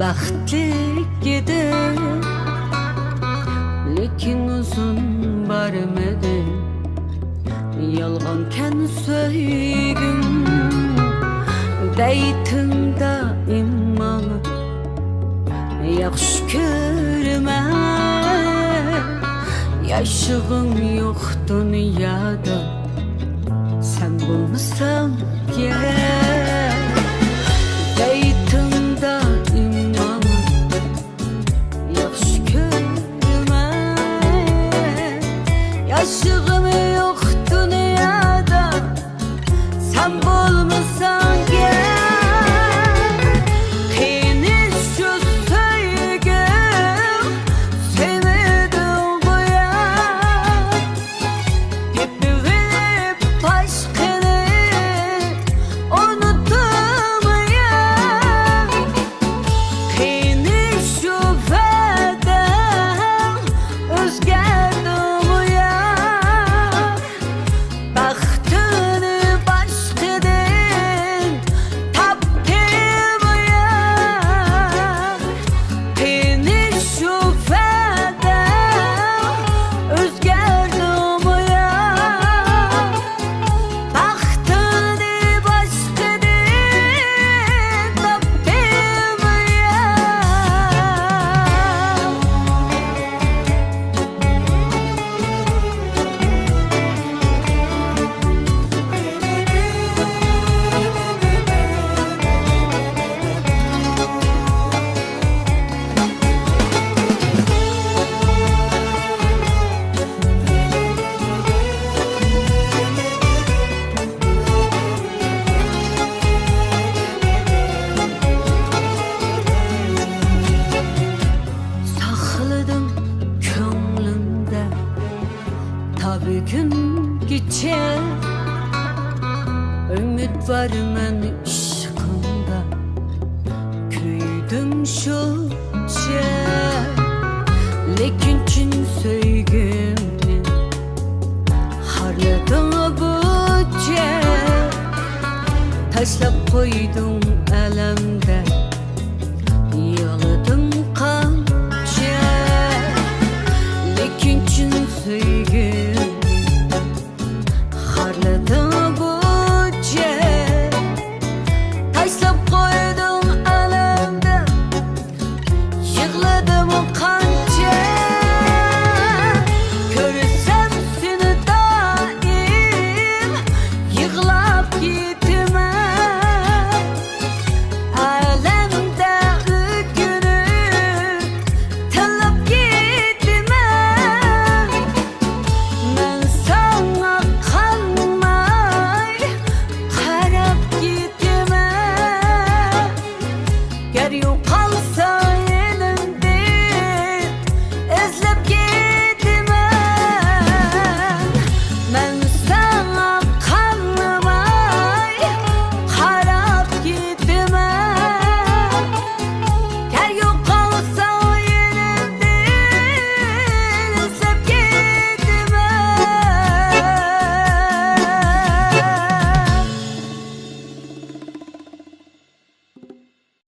Baxtli gidip lekin uzun barmedi. Yalğanken söygüm deytin daima yaxşı görme. Yaşığım yok dünyada, sen bulmasan gel. Deytin daima yaxşı görme. Yaşığım yok dünyada, sen bulmasan gel. Bir gün geçer, ümit var men aşkında. Küydüm şunca, lekin çin söygümni harladın buca. Taşlap koydum elemde